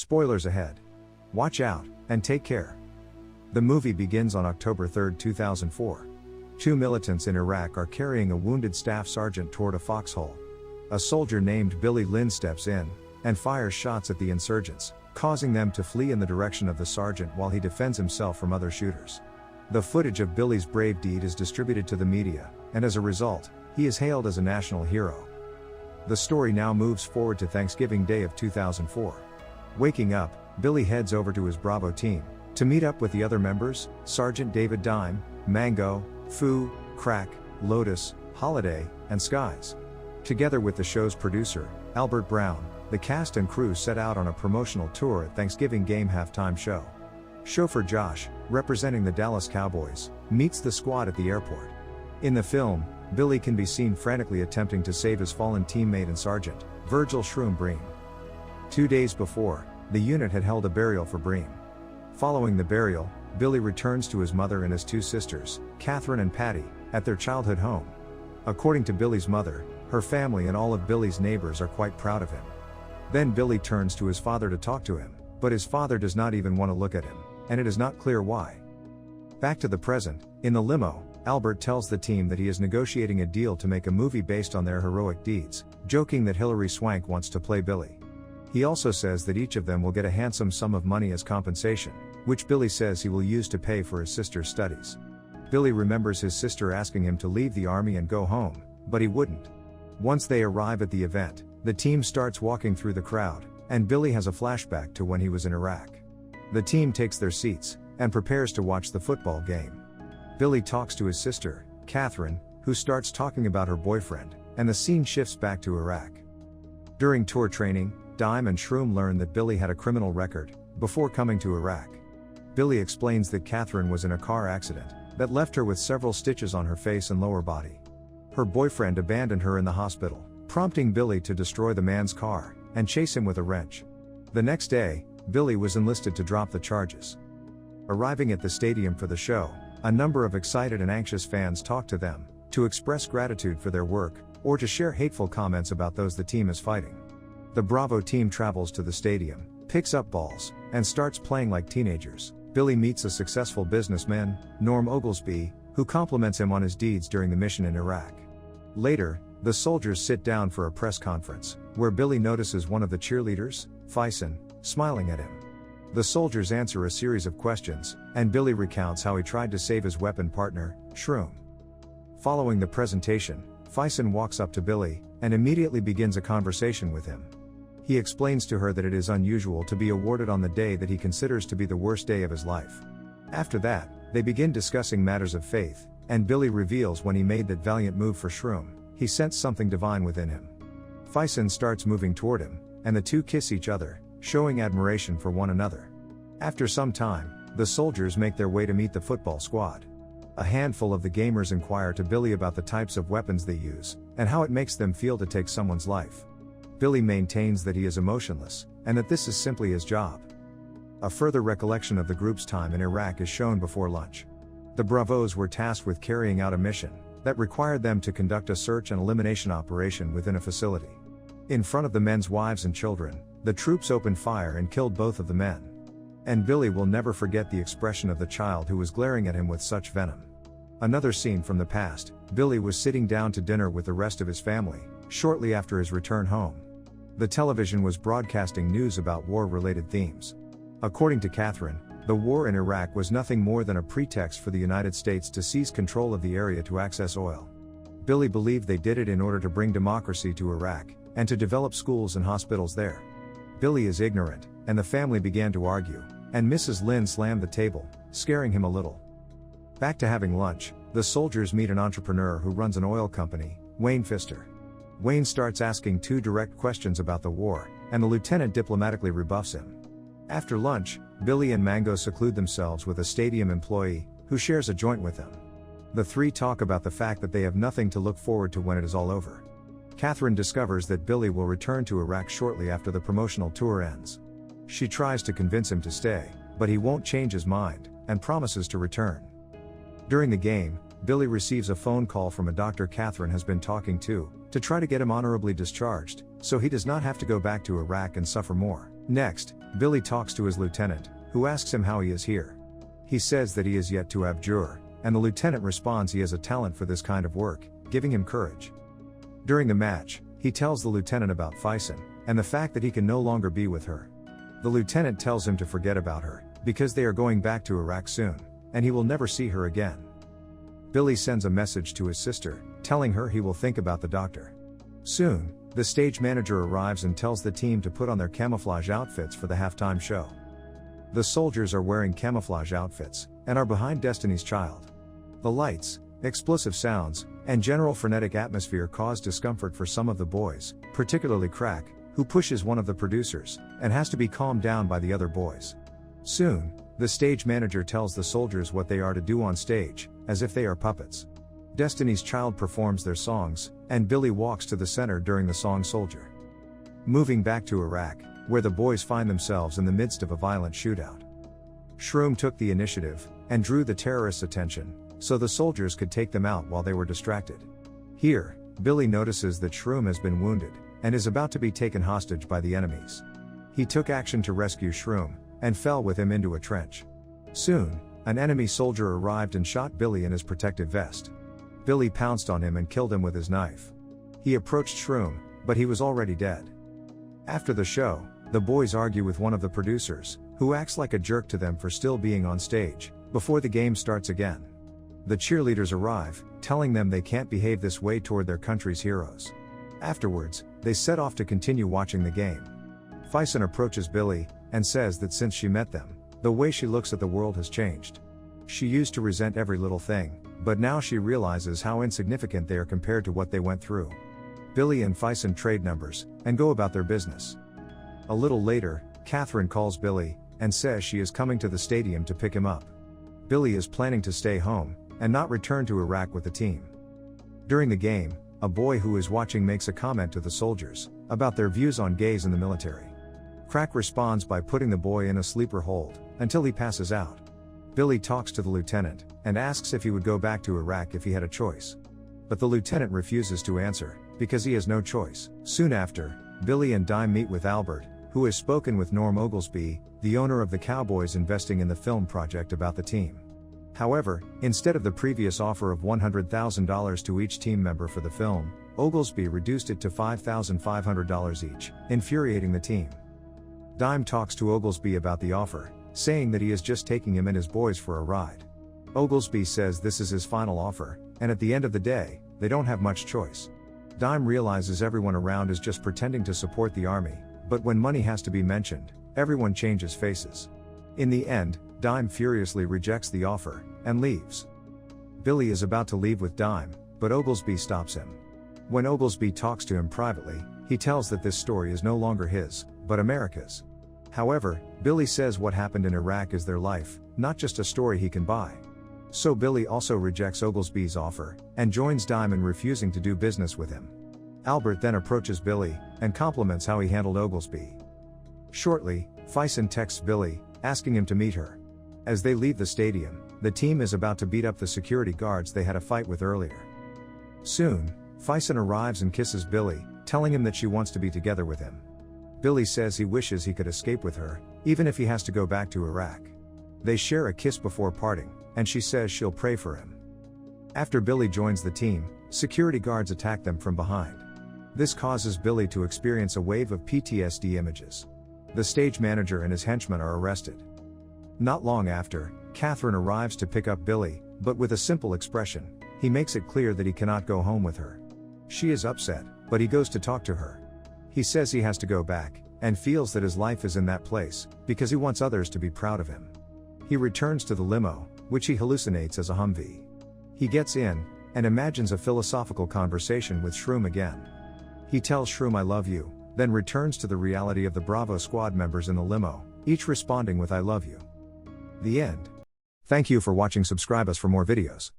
Spoilers ahead. Watch out, and take care. The movie begins on October 3, 2004. Two militants in Iraq are carrying a wounded staff sergeant toward a foxhole. A soldier named Billy Lynn steps in and fires shots at the insurgents, causing them to flee in the direction of the sergeant while he defends himself from other shooters. The footage of Billy's brave deed is distributed to the media, and as a result, he is hailed as a national hero. The story now moves forward to Thanksgiving Day of 2004. Waking up, Billy heads over to his Bravo team to meet up with the other members: Sergeant David Dime, Mango, Foo, Crack, Lotus, Holiday, and Skies. Together with the show's producer, Albert Brown, the cast and crew set out on a promotional tour at Thanksgiving game halftime show. Chauffeur Josh, representing the Dallas Cowboys, meets the squad at the airport. In the film, Billy can be seen frantically attempting to save his fallen teammate and Sergeant Virgil Shroom Bream. 2 days before, the unit had held a burial for Bream. Following the burial, Billy returns to his mother and his two sisters, Catherine and Patty, at their childhood home. According to Billy's mother, her family and all of Billy's neighbors are quite proud of him. Then Billy turns to his father to talk to him, but his father does not even want to look at him, and it is not clear why. Back to the present, in the limo, Albert tells the team that he is negotiating a deal to make a movie based on their heroic deeds, joking that Hilary Swank wants to play Billy. He also says that each of them will get a handsome sum of money as compensation, which Billy says he will use to pay for his sister's studies. Billy remembers his sister asking him to leave the army and go home, but he wouldn't. Once they arrive at the event, the team starts walking through the crowd, and Billy has a flashback to when he was in Iraq. The team takes their seats and prepares to watch the football game. Billy talks to his sister, Catherine, who starts talking about her boyfriend, and the scene shifts back to Iraq. During tour training, Dime and Shroom learn that Billy had a criminal record before coming to Iraq. Billy explains that Catherine was in a car accident that left her with several stitches on her face and lower body. Her boyfriend abandoned her in the hospital, prompting Billy to destroy the man's car and chase him with a wrench. The next day, Billy was enlisted to drop the charges. Arriving at the stadium for the show, a number of excited and anxious fans talk to them to express gratitude for their work or to share hateful comments about those the team is fighting. The Bravo team travels to the stadium, picks up balls, and starts playing like teenagers. Billy meets a successful businessman, Norm Oglesby, who compliments him on his deeds during the mission in Iraq. Later, the soldiers sit down for a press conference, where Billy notices one of the cheerleaders, Fison, smiling at him. The soldiers answer a series of questions, and Billy recounts how he tried to save his weapon partner, Shroom. Following the presentation, Fison walks up to Billy and immediately begins a conversation with him. He explains to her that it is unusual to be awarded on the day that he considers to be the worst day of his life. After that, they begin discussing matters of faith, and Billy reveals when he made that valiant move for Shroom, he sensed something divine within him. Fison starts moving toward him, and the two kiss each other, showing admiration for one another. After some time, the soldiers make their way to meet the football squad. A handful of the gamers inquire to Billy about the types of weapons they use, and how it makes them feel to take someone's life. Billy maintains that he is emotionless, and that this is simply his job. A further recollection of the group's time in Iraq is shown before lunch. The Bravos were tasked with carrying out a mission that required them to conduct a search and elimination operation within a facility. In front of the men's wives and children, the troops opened fire and killed both of the men. And Billy will never forget the expression of the child who was glaring at him with such venom. Another scene from the past, Billy was sitting down to dinner with the rest of his family, shortly after his return home. The television was broadcasting news about war-related themes. According to Catherine, the war in Iraq was nothing more than a pretext for the United States to seize control of the area to access oil. Billy believed they did it in order to bring democracy to Iraq, and to develop schools and hospitals there. Billy is ignorant, and the family began to argue, and Mrs. Lynn slammed the table, scaring him a little. Back to having lunch, the soldiers meet an entrepreneur who runs an oil company, Wayne Pfister. Wayne starts asking two direct questions about the war, and the lieutenant diplomatically rebuffs him. After lunch, Billy and Mango seclude themselves with a stadium employee, who shares a joint with them. The three talk about the fact that they have nothing to look forward to when it is all over. Catherine discovers that Billy will return to Iraq shortly after the promotional tour ends. She tries to convince him to stay, but he won't change his mind, and promises to return. During the game, Billy receives a phone call from a doctor Catherine has been talking to try to get him honorably discharged, so he does not have to go back to Iraq and suffer more. Next, Billy talks to his lieutenant, who asks him how he is here. He says that he is yet to abjure, and the lieutenant responds he has a talent for this kind of work, giving him courage. During the match, he tells the lieutenant about Faison, and the fact that he can no longer be with her. The lieutenant tells him to forget about her, because they are going back to Iraq soon, and he will never see her again. Billy sends a message to his sister, telling her he will think about the doctor. Soon, the stage manager arrives and tells the team to put on their camouflage outfits for the halftime show. The soldiers are wearing camouflage outfits, and are behind Destiny's Child. The lights, explosive sounds, and general frenetic atmosphere cause discomfort for some of the boys, particularly Crack, who pushes one of the producers, and has to be calmed down by the other boys. Soon, the stage manager tells the soldiers what they are to do on stage, as if they are puppets. Destiny's Child performs their songs, and Billy walks to the center during the song Soldier. Moving back to Iraq, where the boys find themselves in the midst of a violent shootout. Shroom took the initiative, and drew the terrorists' attention, so the soldiers could take them out while they were distracted. Here, Billy notices that Shroom has been wounded, and is about to be taken hostage by the enemies. He took action to rescue Shroom, and fell with him into a trench. Soon, an enemy soldier arrived and shot Billy in his protective vest. Billy pounced on him and killed him with his knife. He approached Shroom, but he was already dead. After the show, the boys argue with one of the producers, who acts like a jerk to them for still being on stage, before the game starts again. The cheerleaders arrive, telling them they can't behave this way toward their country's heroes. Afterwards, they set off to continue watching the game. Faison approaches Billy, and says that since she met them, the way she looks at the world has changed. She used to resent every little thing, but now she realizes how insignificant they are compared to what they went through. Billy and Faison trade numbers, and go about their business. A little later, Catherine calls Billy, and says she is coming to the stadium to pick him up. Billy is planning to stay home, and not return to Iraq with the team. During the game, a boy who is watching makes a comment to the soldiers, about their views on gays in the military. Crack responds by putting the boy in a sleeper hold, until he passes out. Billy talks to the lieutenant, and asks if he would go back to Iraq if he had a choice. But the lieutenant refuses to answer, because he has no choice. Soon after, Billy and Dime meet with Albert, who has spoken with Norm Oglesby, the owner of the Cowboys investing in the film project about the team. However, instead of the previous offer of $100,000 to each team member for the film, Oglesby reduced it to $5,500 each, infuriating the team. Dime talks to Oglesby about the offer, saying that he is just taking him and his boys for a ride. Oglesby says this is his final offer, and at the end of the day, they don't have much choice. Dime realizes everyone around is just pretending to support the army, but when money has to be mentioned, everyone changes faces. In the end, Dime furiously rejects the offer, and leaves. Billy is about to leave with Dime, but Oglesby stops him. When Oglesby talks to him privately, he tells that this story is no longer his, but America's. However, Billy says what happened in Iraq is their life, not just a story he can buy. So Billy also rejects Oglesby's offer, and joins Dime in refusing to do business with him. Albert then approaches Billy, and compliments how he handled Oglesby. Shortly, Faison texts Billy, asking him to meet her. As they leave the stadium, the team is about to beat up the security guards they had a fight with earlier. Soon, Faison arrives and kisses Billy, telling him that she wants to be together with him. Billy says he wishes he could escape with her, even if he has to go back to Iraq. They share a kiss before parting, and she says she'll pray for him. After Billy joins the team, security guards attack them from behind. This causes Billy to experience a wave of PTSD images. The stage manager and his henchmen are arrested. Not long after, Catherine arrives to pick up Billy, but with a simple expression, he makes it clear that he cannot go home with her. She is upset, but he goes to talk to her. He says he has to go back, and feels that his life is in that place, because he wants others to be proud of him. He returns to the limo, which he hallucinates as a Humvee. He gets in, and imagines a philosophical conversation with Shroom again. He tells Shroom "I love you," then returns to the reality of the Bravo squad members in the limo, each responding with "I love you." The end. Thank you for watching. Subscribe us for more videos.